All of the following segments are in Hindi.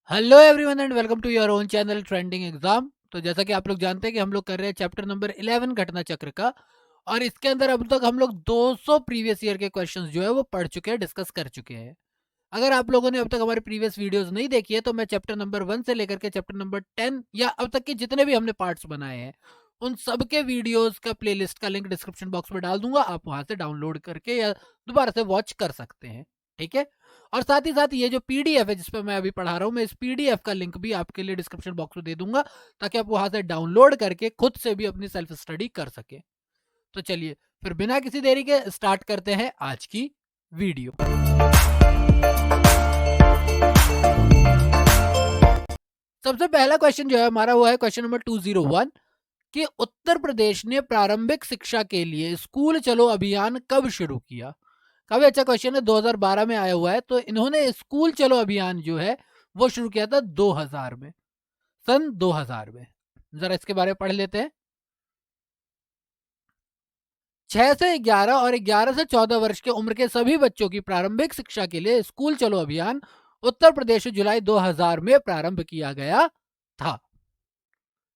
Hello everyone and welcome to your own channel trending exam. तो जैसा कि आप लोग जानते हैं कि हम लोग कर रहे हैं चैप्टर नंबर 11 घटना चक्र का। और इसके अंदर अब तक हम लोग 200 प्रीवियस ईयर के क्वेश्चंस जो है वो पढ़ चुके हैं, डिस्कस कर चुके हैं। अगर आप लोगों ने अब तक हमारे प्रीवियस वीडियोस नहीं देखी है तो मैं चैप्टर नंबर 1 से लेकर के चैप्टर नंबर 10 या अब तक के जितने भी हमने पार्ट्स बनाए हैं उन सब के वीडियोस का प्लेलिस्ट का लिंक डिस्क्रिप्शन बॉक्स में डाल दूंगा। आप वहां से डाउनलोड करके या दोबारा से वॉच कर सकते हैं। ठीक है। और साथ ही साथ ये जो पीडीएफ है जिस पर मैं अभी पढ़ा रहा हूँ, मैं इस पीडीएफ का लिंक भी आपके लिए डिस्क्रिप्शन बॉक्स में दे दूंगा ताकि आप वहां से डाउनलोड करके खुद से भी अपनी सेल्फ स्टडी कर सके। तो चलिए फिर बिना किसी देरी के स्टार्ट करते हैं आज की वीडियो। सबसे पहला क्वेश्चन जो है हमारा वो है क्वेश्चन नंबर 201 कि उत्तर प्रदेश ने प्रारंभिक शिक्षा के लिए स्कूल चलो अभियान कब शुरू किया। काफी अच्छा क्वेश्चन है, 2012 में आया हुआ है। तो इन्होंने स्कूल चलो अभियान जो है वो शुरू किया था 2000 में, सन 2000 में। जरा इसके बारे में पढ़ लेते हैं। 6 से 11 और 11 से 14 वर्ष के उम्र के सभी बच्चों की प्रारंभिक शिक्षा के लिए स्कूल चलो अभियान उत्तर प्रदेश जुलाई 2000 में प्रारंभ किया गया था।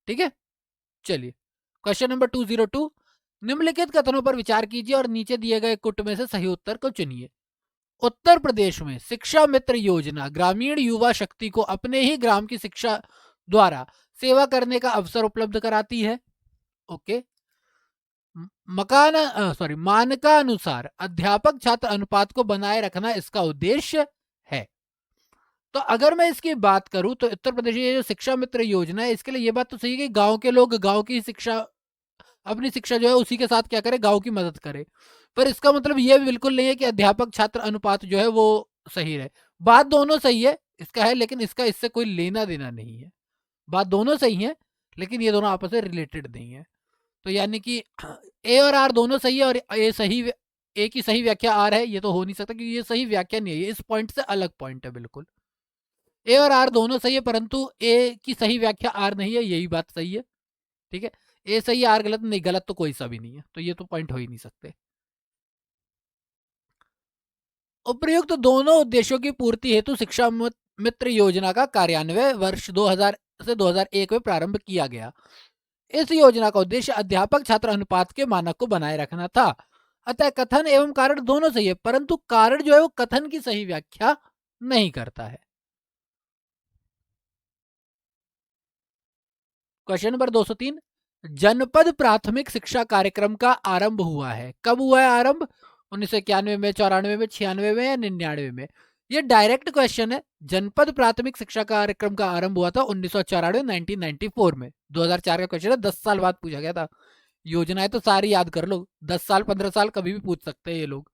ठीक है। चलिए क्वेश्चन नंबर 202, निम्नलिखित कथनों पर विचार कीजिए और नीचे दिए गए कुट में से सही उत्तर को चुनिए। उत्तर प्रदेश में शिक्षा मित्र योजना ग्रामीण युवा शक्ति को अपने ही ग्राम की शिक्षा द्वारा सेवा करने का अवसर उपलब्ध कराती है। ओके। मानकानुसार अध्यापक छात्र अनुपात को बनाए रखना इसका उद्देश्य है। तो अगर मैं इसकी बात करूं तो उत्तर प्रदेश की जो शिक्षा मित्र योजना है इसके लिए ये बात तो सही है कि गांव के लोग गांव की शिक्षा, अपनी शिक्षा जो है उसी के साथ क्या करे, गांव की मदद करे। पर इसका मतलब ये भी बिल्कुल नहीं है कि अध्यापक छात्र अनुपात जो है वो सही रहे। बात दोनों सही है इसका है, लेकिन इसका इससे कोई लेना देना नहीं है। बात दोनों सही है लेकिन ये दोनों आपस में रिलेटेड नहीं है। तो यानी कि ए और आर दोनों सही है और ए की सही व्याख्या आर है, ये तो हो नहीं सकता क्योंकि ये सही व्याख्या नहीं है, ये इस पॉइंट से अलग पॉइंट है बिल्कुल। ए और आर दोनों सही है परंतु ए की सही व्याख्या आर नहीं है, यही बात सही है। ठीक है। ए सही आर गलत नहीं, गलत तो कोई सा भी नहीं है, तो ये तो पॉइंट हो ही नहीं सकते। उपर्युक्त दोनों उद्देश्यों की पूर्ति हेतु शिक्षा मित्र योजना का कार्यान्वयन वर्ष 2000 से 2001 में प्रारंभ किया गया। इस योजना का उद्देश्य अध्यापक छात्र अनुपात के मानक को बनाए रखना था। अतः कथन एवं कारण दोनों सही है परंतु कारण जो है वो कथन की सही व्याख्या नहीं करता है। क्वेश्चन नंबर 203, जनपद प्राथमिक शिक्षा कार्यक्रम का आरंभ हुआ है। कब हुआ है आरंभ? 1991 में, 94 में, 96 में या 99 में? ये डायरेक्ट क्वेश्चन है। जनपद प्राथमिक शिक्षा कार्यक्रम का आरंभ हुआ था 1994 1994 में। 2004 का क्वेश्चन है, 10 साल बाद पूछा गया था। योजनाएं तो सारी याद कर लो, 10 साल 15 साल कभी भी पूछ सकते हैं ये लोग।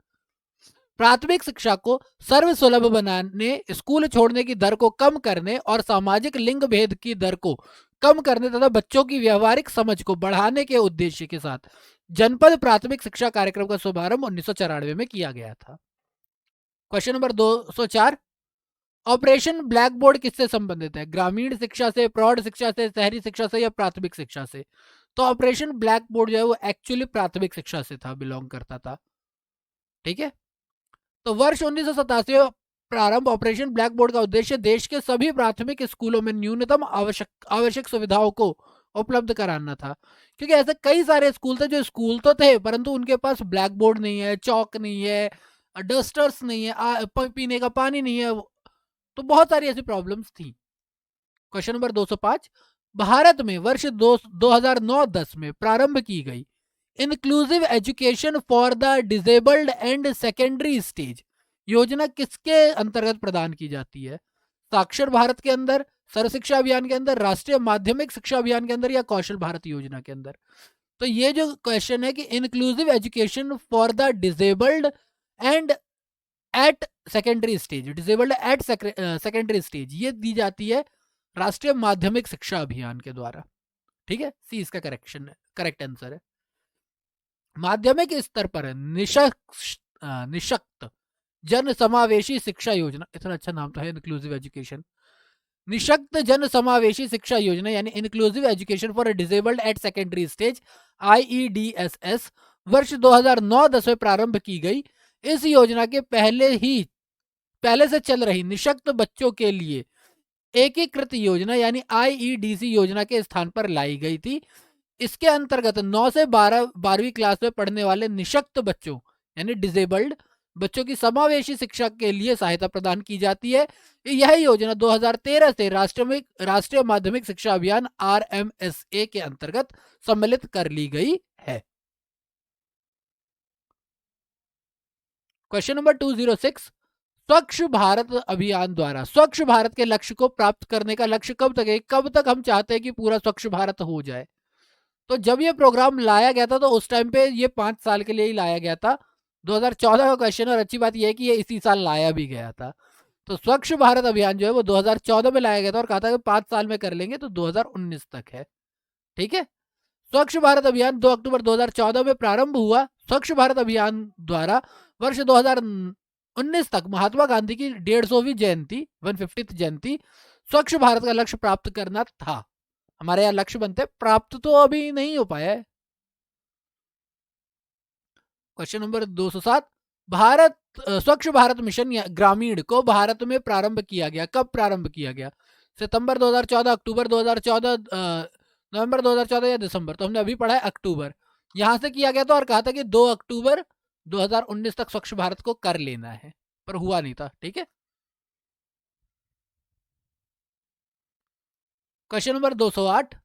प्राथमिक शिक्षा को सर्व सुलभ बनाने, स्कूल छोड़ने की दर को कम करने और सामाजिक लिंग भेद की दर को कम करने तथा बच्चों की व्यवहारिक समझ को बढ़ाने के उद्देश्य के साथ जनपद प्राथमिक शिक्षा कार्यक्रम का शुभारंभ 1994 में किया गया था। Question number 204, operation black board किससे संबंधित है? ग्रामीण शिक्षा से, प्रौढ़ शिक्षा से, शहरी शिक्षा से या प्राथमिक शिक्षा से? तो ऑपरेशन ब्लैक बोर्ड जो है वो एक्चुअली प्राथमिक शिक्षा से था, बिलोंग करता था। ठीक है। तो वर्ष 1987 में प्रारंभ ऑपरेशन ब्लैक बोर्ड का उद्देश्य देश के सभी प्राथमिक स्कूलों में न्यूनतम आवश्यक सुविधाओं को उपलब्ध कराना था। क्योंकि ऐसे कई सारे स्कूल थे जो स्कूल तो थे परंतु उनके पास ब्लैक बोर्ड नहीं है, चौक नहीं है, डस्टर्स नहीं है, पीने का पानी नहीं है। तो बहुत सारी ऐसी प्रॉब्लम्स थी। क्वेश्चन नंबर 205, भारत में वर्ष 2009-10 में प्रारंभ की गई inclusive education for the disabled and secondary stage योजना किसके अंतर्गत प्रदान की जाती है? साक्षर भारत के अंदर, सर्व शिक्षा अभियान के अंदर, राष्ट्रीय माध्यमिक शिक्षा अभियान के अंदर या कौशल भारत योजना के अंदर? तो ये जो क्वेश्चन है कि inclusive education for the disabled and at secondary stage, disabled at secondary stage, ये दी जाती है राष्ट्रीय माध्यमिक शिक्षा अभियान के द्वारा। ठीक है, सी इसका करेक्ट आंसर है। माध्यमिक स्तर पर निशक्त जन समावेशी शिक्षा योजना, इतना अच्छा नाम तो है, इंक्लूसिव एजुकेशन। निशक्त जन समावेशी शिक्षा योजना यानी inclusive education for disabled at secondary stage, IEDSS, वर्ष 2009-10 में प्रारंभ की गई। इस योजना के पहले से चल रही निशक्त बच्चों के लिए एकीकृत योजना यानी आईईडीसी योजना के स्थान पर लाई गई थी। इसके अंतर्गत 9 से 12वीं क्लास में पढ़ने वाले निशक्त बच्चों यानी डिसेबल्ड बच्चों की समावेशी शिक्षा के लिए सहायता प्रदान की जाती है। यह योजना 2013 से राष्ट्रीय माध्यमिक शिक्षा अभियान RMSA के अंतर्गत सम्मिलित कर ली गई है। क्वेश्चन नंबर 206, स्वच्छ भारत अभियान द्वारा स्वच्छ भारत के लक्ष्य को प्राप्त करने का लक्ष्य कब तक है? कब तक हम चाहते हैं कि पूरा स्वच्छ भारत हो जाए? तो जब ये प्रोग्राम लाया गया था तो उस टाइम पे ये 5 साल के लिए ही लाया गया था। 2014 का क्वेश्चन, और अच्छी बात यह है कि ये इसी साल लाया भी गया था। तो स्वच्छ भारत अभियान जो है वो 2014 में लाया गया था और कहा था कि 5 साल में कर लेंगे, तो 2019 तक है। ठीक है, स्वच्छ भारत अभियान 2 अक्टूबर 2014 में प्रारंभ हुआ। स्वच्छ भारत अभियान द्वारा वर्ष 2019 तक महात्मा गांधी की 150वीं जयंती 150th जयंती स्वच्छ भारत का लक्ष्य प्राप्त करना था। हमारे यहाँ लक्ष्य बनते हैं, प्राप्त तो अभी नहीं हो पाया है। क्वेश्चन नंबर 207, स्वच्छ भारत मिशन ग्रामीण को भारत में प्रारंभ किया गया। कब प्रारंभ किया गया? सितंबर 2014, अक्टूबर 2014, नवंबर 2014 या दिसंबर? तो हमने अभी पढ़ा है अक्टूबर। यहां से किया गया था और कहा था कि 2 अक्टूबर 2019 तक स्वच्छ भारत को कर लेना है, पर हुआ नहीं था। ठीक है, क्वेश्चन नंबर 208,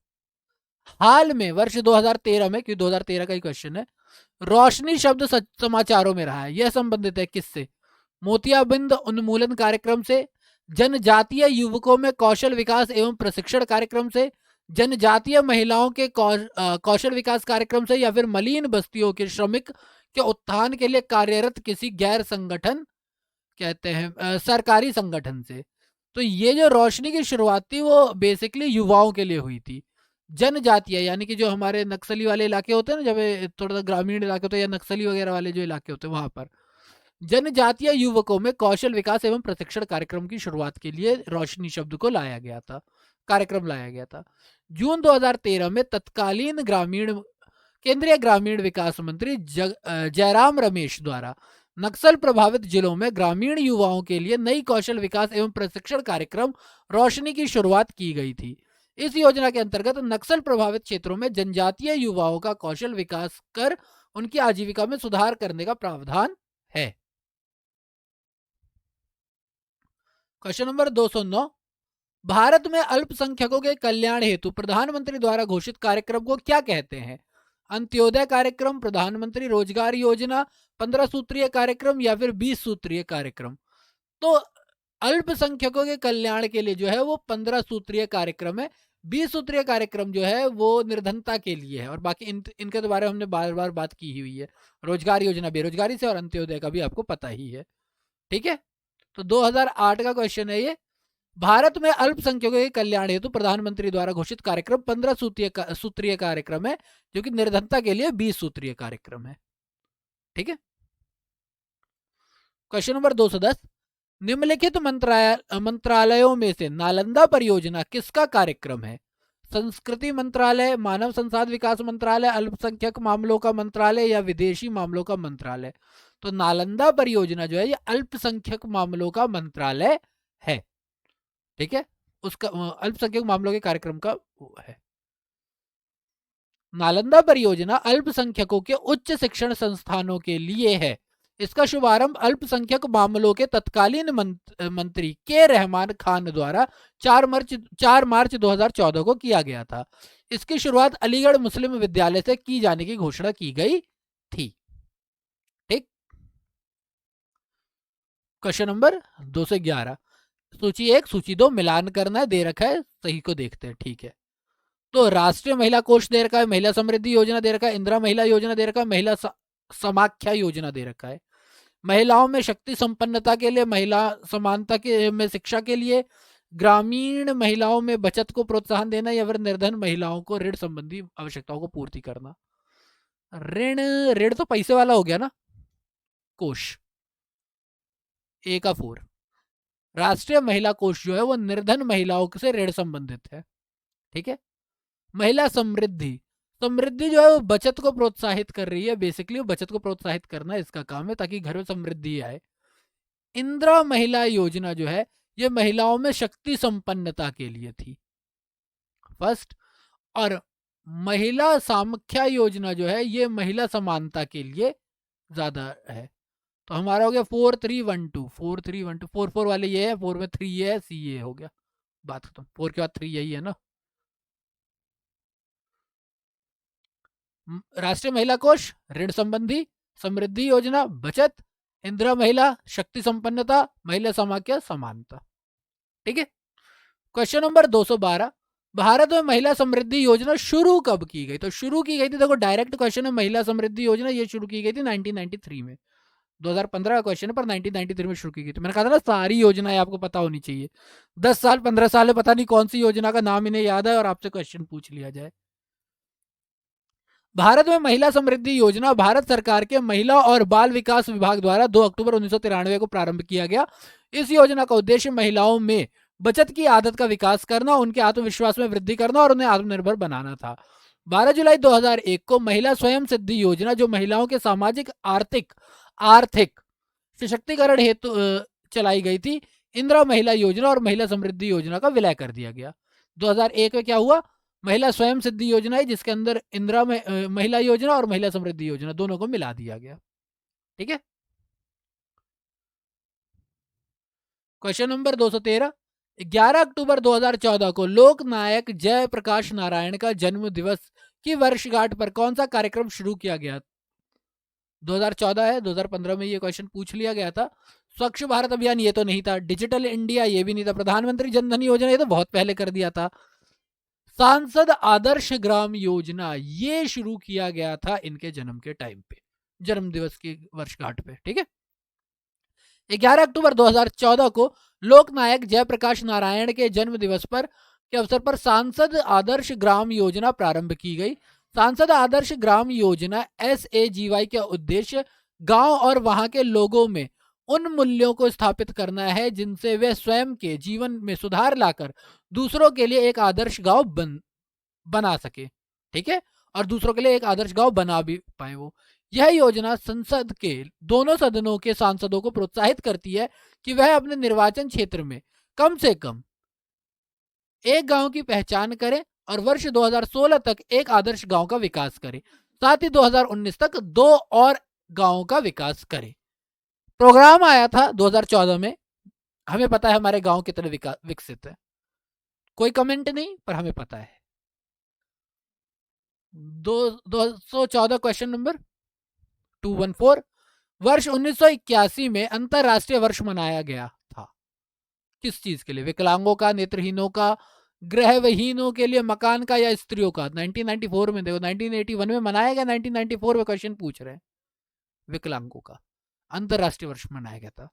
हाल में वर्ष 2013 में, क्योंकि 2013 का ही क्वेश्चन है, रोशनी शब्द समाचारों में रहा है। यह संबंधित है किससे? मोतियाबिंद उन्मूलन कार्यक्रम से, जनजातीय युवकों में कौशल विकास एवं प्रशिक्षण कार्यक्रम से, जनजातीय महिलाओं के कौशल विकास कार्यक्रम से, या फिर मलिन बस्तियों के श्रमिक के उत्थान के लिए कार्यरत किसी गैर संगठन, कहते हैं सरकारी संगठन से। तो ये जो रोशनी की शुरुआत थी वो बेसिकली युवाओं के लिए हुई थी। जनजातीय यानी कि जो हमारे नक्सली वाले इलाके होते हैं ना, जब थोड़ा सा ग्रामीण इलाके होते हैं या नक्सली वगैरह वाले जो इलाके होते हैं, वहां पर जनजातीय युवकों में कौशल विकास एवं प्रशिक्षण कार्यक्रम की शुरुआत के लिए रोशनी शब्द को लाया गया था, कार्यक्रम लाया गया था। जून 2013 में तत्कालीन केंद्रीय ग्रामीण विकास मंत्री जयराम रमेश द्वारा नक्सल प्रभावित जिलों में ग्रामीण युवाओं के लिए नई कौशल विकास एवं प्रशिक्षण कार्यक्रम रोशनी की शुरुआत की गई थी। इस योजना के अंतर्गत नक्सल प्रभावित क्षेत्रों में जनजातीय युवाओं का कौशल विकास कर उनकी आजीविका में सुधार करने का प्रावधान है। क्वेश्चन नंबर 209, भारत में अल्पसंख्यकों के कल्याण हेतु प्रधानमंत्री द्वारा घोषित कार्यक्रम को क्या कहते हैं? अंत्योदय कार्यक्रम, प्रधानमंत्री रोजगार योजना, 15 सूत्रीय कार्यक्रम, या फिर 20 सूत्रीय कार्यक्रम? तो अल्पसंख्यकों के कल्याण के लिए जो है वो 15 सूत्रीय कार्यक्रम है। 20 सूत्रीय कार्यक्रम जो है वो निर्धनता के लिए है, और बाकी इनके तो बारे में हमने बार बार बात की हुई है। रोजगार योजना बेरोजगारी से, और अंत्योदय का भी आपको पता ही है। ठीक है, तो 2008 का क्वेश्चन है ये। भारत में अल्पसंख्यकों के कल्याण हेतु प्रधानमंत्री द्वारा घोषित कार्यक्रम 15 सूत्रीय कार्यक्रम है, जो कि निर्धनता के लिए 20 सूत्रीय कार्यक्रम है। ठीक है, क्वेश्चन नंबर 210, निम्नलिखित मंत्रालयों में से नालंदा परियोजना किसका कार्यक्रम है? संस्कृति मंत्रालय, मानव संसाधन विकास मंत्रालय, अल्पसंख्यक मामलों का मंत्रालय, या विदेशी मामलों का मंत्रालय? तो नालंदा परियोजना जो है ये अल्पसंख्यक मामलों का मंत्रालय है। ठीक है, उसका अल्पसंख्यक मामलों के कार्यक्रम का है। नालंदा परियोजना अल्पसंख्यकों के उच्च शिक्षण संस्थानों के लिए है। इसका शुभारंभ अल्पसंख्यक मामलों के तत्कालीन मंत्री के रहमान खान द्वारा 4 मार्च 2014 को किया गया था। इसकी शुरुआत अलीगढ़ मुस्लिम विद्यालय से की जाने की घोषणा की गई थी। ठीक, क्वेश्चन नंबर 211, सूची 1 सूची 2 मिलान करना है, दे रखा है, सही को देखते हैं। ठीक है, तो राष्ट्रीय महिला कोष दे रखा है, महिला समृद्धि योजना दे रखा है, इंदिरा महिला योजना दे रखा है, महिला समाख्या योजना दे रखा है। महिलाओं में शक्ति संपन्नता के लिए, महिला समानता के में शिक्षा के लिए, ग्रामीण महिलाओं में बचत को प्रोत्साहन देना, या फिर निर्धन महिलाओं को ऋण संबंधी आवश्यकताओं को पूर्ति करना। ऋण तो पैसे वाला हो गया ना, कोष ए का 4। राष्ट्रीय महिला कोष जो है वो निर्धन महिलाओं से ऋण संबंधित है। ठीक है, महिला समृद्धि जो है वो बचत को प्रोत्साहित कर रही है। बेसिकली वो बचत को प्रोत्साहित करना इसका काम है, ताकि घर में समृद्धि आए। इंदिरा महिला योजना जो है ये महिलाओं में शक्ति संपन्नता के लिए थी फर्स्ट। और महिला सामख्या योजना जो है ये महिला समानता के लिए ज्यादा है। तो हमारा हो गया 4-3-1-2, 4-3-1-2, 4-4 वाले ये है, 4 में 3 ये है, सी ये हो गया, बात खत्म। 4 के बाद 3 यही है ना। राष्ट्रीय महिला कोष, ऋण संबंधी, समृद्धि योजना, बचत, इंदिरा महिला शक्ति संपन्नता, महिला समाख्या समानता। ठीक है। क्वेश्चन नंबर 212, भारत में महिला समृद्धि योजना शुरू कब की गई? तो शुरू की गई थी, देखो डायरेक्ट क्वेश्चन है, महिला समृद्धि योजना ये शुरू की गई थी 1993 में। 2015 का क्वेश्चन है पर 1993 में शुरू की गई थी। मैंने कहा था ना सारी योजनाएं आपको पता होनी चाहिए। 10 साल 15 साल है, पता नहीं कौन सी योजना का नाम इन्हें याद है और आपसे क्वेश्चन पूछ लिया जाए। भारत में महिला समृद्धि योजना भारत सरकार के महिला और बाल विकास विभाग द्वारा 2 अक्टूबर 1993 को प्रारंभ किया गया। इस योजना का उद्देश्य महिलाओं में बचत की आदत का विकास करना, उनके आत्मविश्वास में वृद्धि करना और उन्हें आत्मनिर्भर बनाना था। 12 जुलाई 2001 को महिला स्वयं सिद्धि योजना, जो महिलाओं के सामाजिक आर्थिक सशक्तिकरण हेतु चलाई गई थी, इंदिरा महिला योजना और महिला समृद्धि योजना का विलय कर दिया गया। 2001 में क्या हुआ? महिला स्वयं सिद्धि योजना है जिसके अंदर इंदिरा महिला योजना और महिला समृद्धि योजना दोनों को मिला दिया गया। ठीक है। क्वेश्चन नंबर 213, 11 अक्टूबर 2014 को लोकनायक जयप्रकाश नारायण का जन्म दिवस की वर्षगांठ पर कौन सा कार्यक्रम शुरू किया गया? 2014 है, 2015 में ये क्वेश्चन पूछ लिया गया था। स्वच्छ भारत अभियान ये तो नहीं था, डिजिटल इंडिया ये भी नहीं था, प्रधानमंत्री जनधन योजना ये तो बहुत पहले कर दिया था, सांसद आदर्श ग्राम योजना ये शुरू किया गया था इनके जन्म के टाइम पे, जन्म दिवस की वर्षगांठ पे। ठीक है। 11 अक्टूबर 2014 को लोकनायक जयप्रकाश नारायण के जन्म दिवस पर के अवसर पर सांसद आदर्श ग्राम योजना प्रारंभ की गई। सांसद आदर्श ग्राम योजना SAGY का उद्देश्य गांव और वहां के लोगों में उन मूल्यों को स्थापित करना है जिनसे वे स्वयं के जीवन में सुधार लाकर दूसरों के लिए एक आदर्श गांव बना सके। ठीक है। और दूसरों के लिए एक आदर्श गांव बना भी पाए वो। यह योजना संसद के दोनों सदनों के सांसदों को प्रोत्साहित करती है कि वह अपने निर्वाचन क्षेत्र में कम से कम एक गांव की पहचान करें और वर्ष 2016 तक एक आदर्श गांव का विकास करें, साथ ही 2019 तक 2 और गांवों का विकास करें। प्रोग्राम आया था 2014 में, हमें पता है हमारे गांव कितने विकसित है, कोई कमेंट नहीं पर हमें पता है। 214 क्वेश्चन नंबर 214, वर्ष 1981 में अंतरराष्ट्रीय वर्ष मनाया गया था किस चीज के लिए? विकलांगों का, नेत्रहीनों का, गृहविहीनों के लिए, मकान का या स्त्रियों का? 1994 में देखो, 1981 में मनाया गया, 1994 में क्वेश्चन पूछ रहे हैं। विकलांगों का अंतरराष्ट्रीय वर्ष मनाया गया था।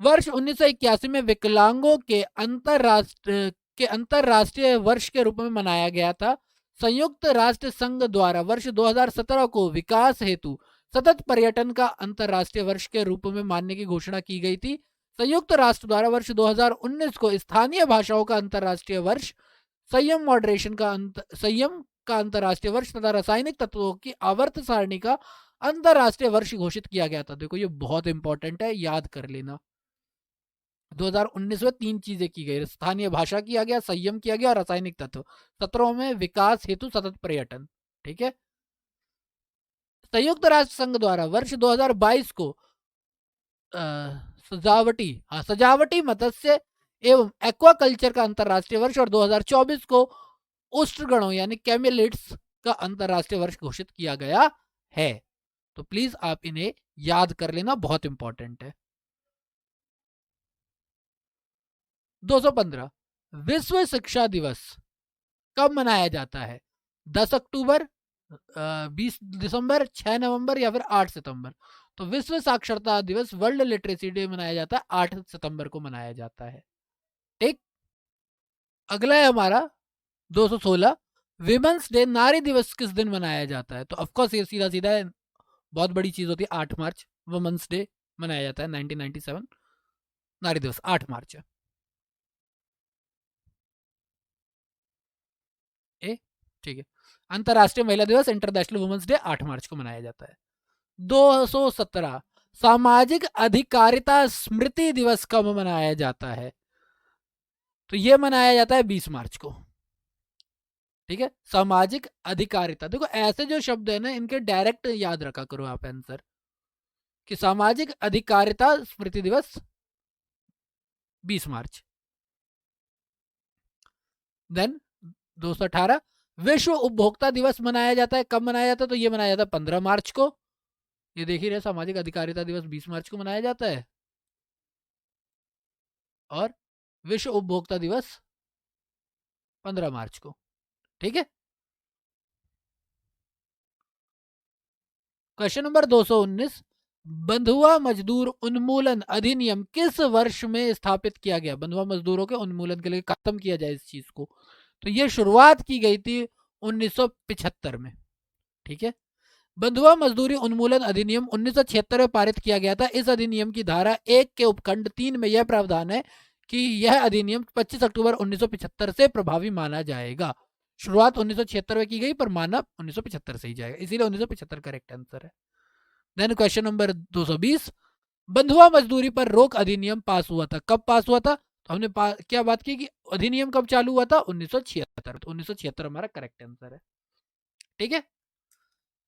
वर्ष 1981 में विकलांगों के अंतरराष्ट्रीय वर्ष के रूप में मनाया गया था। संयुक्त राष्ट्र संघ द्वारा वर्ष 2017 को विकास हेतु सतत पर्यटन का अंतरराष्ट्रीय वर्ष के रूप में मानने की घोषणा की गई थी। संयुक्त राष्ट्र द्वारा वर्ष 2019 को स्थानीय भाषाओं का अंतरराष्ट्रीय वर्ष, संयम का अंतरराष्ट्रीय वर्ष तथा रासायनिक तत्वों की आवर्त सारणी का अंतरराष्ट्रीय वर्ष घोषित किया गया था। देखो ये बहुत इंपॉर्टेंट है, याद कर लेना। 2019 में 3 चीजें की गई, स्थानीय भाषा किया गया, संयम किया गया और रासायनिक तत्व। 17 में विकास हेतु सतत पर्यटन। ठीक है। संयुक्त राष्ट्र संघ द्वारा वर्ष 2022 को सजावटी मत्स्य एवं एक्वाकल्चर का अंतरराष्ट्रीय वर्ष और 2024 को उष्टगणों यानी कैमेलिड्स का अंतरराष्ट्रीय वर्ष घोषित किया गया है। तो प्लीज आप इन्हें याद कर लेना, बहुत इंपॉर्टेंट है। 215, विश्व शिक्षा दिवस कब मनाया जाता है? 10 अक्टूबर, 20 दिसंबर, 6 नवंबर या फिर 8 सितंबर? तो विश्व साक्षरता दिवस, वर्ल्ड लिटरेसी डे मनाया जाता है 8 सितंबर को मनाया जाता है। ठीक। अगला है हमारा 216, विमेंस डे, नारी दिवस किस दिन मनाया जाता है? तो ऑफकोर्स ये सीधा सीधा है, बहुत बड़ी चीज होती है, 8 मार्च वुमेन्स डे मनाया जाता है। 1997 नारी दिवस 8 मार्च है। ठीक है। अंतरराष्ट्रीय महिला दिवस, इंटरनेशनल वुमेन्स डे 8 मार्च को मनाया जाता है। 217, सामाजिक अधिकारिता स्मृति दिवस कब मनाया जाता है? तो ये मनाया जाता है 20 मार्च को। ठीक है, सामाजिक अधिकारिता। देखो ऐसे जो शब्द है ना, इनके डायरेक्ट याद रखा करो आप आंसर, कि सामाजिक अधिकारिता स्मृति दिवस 20 मार्च। देन 218 विश्व उपभोक्ता दिवस मनाया जाता है, कब मनाया जाता है? तो ये मनाया जाता है 15 मार्च को। ये देख ही रहे, सामाजिक अधिकारिता दिवस 20 मार्च को मनाया जाता है, और विश्व उपभोक्ता दिवस 15 मार्च को। ठीक है, क्वेश्चन नंबर 219, बंधुआ मजदूर उन्मूलन अधिनियम किस वर्ष में स्थापित किया गया? बंधुआ मजदूरों के उन्मूलन के लिए, खत्म किया जाए इस चीज को, तो ये शुरुआत की गई थी 1975 में। ठीक है, बंधुआ मजदूरी उन्मूलन अधिनियम 1976 में पारित किया गया था। इस अधिनियम की धारा 1 के उपखंड 3 में यह प्रावधान है कि यह अधिनियम 25 अक्टूबर 1975 से प्रभावी माना जाएगा। शुरुआत 1976 में की गई, पर माना 1975 से ही जाएगा, इसीलिए 1975 करेक्ट आंसर है। देन क्वेश्चन नंबर 220, बंधुआ मजदूरी पर रोक अधिनियम पास हुआ था, कब पास हुआ था? तो हमने क्या बात की कि अधिनियम कब चालू हुआ था? 1976। तो 1976 हमारा करेक्ट आंसर है। ठीक है,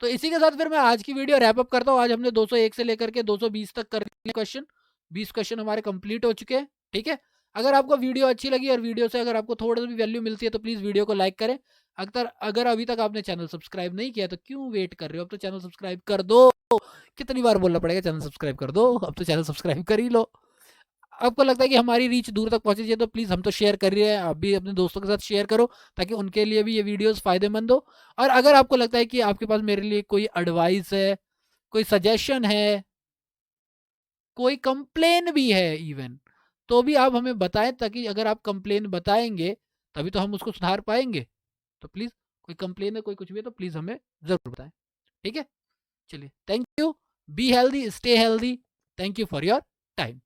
तो इसी के साथ फिर मैं आज की वीडियो रैप अप करता हूँ। आज हमने 201 से लेकर के 220 तक कर लिए क्वेश्चन, 20 क्वेश्चन हमारे कंप्लीट हो चुके हैं। ठीक है, अगर आपको वीडियो अच्छी लगी और वीडियो से अगर आपको थोड़ा सा भी वैल्यू मिलती है तो प्लीज़ वीडियो को लाइक करें। अगर अभी तक आपने चैनल सब्सक्राइब नहीं किया तो क्यों वेट कर रहे हो? अब तो चैनल सब्सक्राइब कर दो। कितनी बार बोलना पड़ेगा चैनल सब्सक्राइब कर दो? अब तो चैनल सब्सक्राइब कर ही लो। आपको लगता है कि हमारी रीच दूर तक पहुंची चाहिए तो प्लीज़, हम तो शेयर कर रहे हैं, आप भी अपने दोस्तों के साथ शेयर करो ताकि उनके लिए भी ये वीडियोस फायदेमंद हो। और अगर आपको लगता है कि आपके पास मेरे लिए कोई एडवाइस है, कोई सजेशन है, कोई कंप्लेन भी है इवन, तो भी आप हमें बताएं, ताकि अगर आप कंप्लेन बताएंगे तभी तो हम उसको सुधार पाएंगे। तो प्लीज़, कोई कंप्लेन है, कोई कुछ भी है तो प्लीज़ हमें ज़रूर बताएं। ठीक है, चलिए, thank you, be healthy, stay healthy, thank you for your time.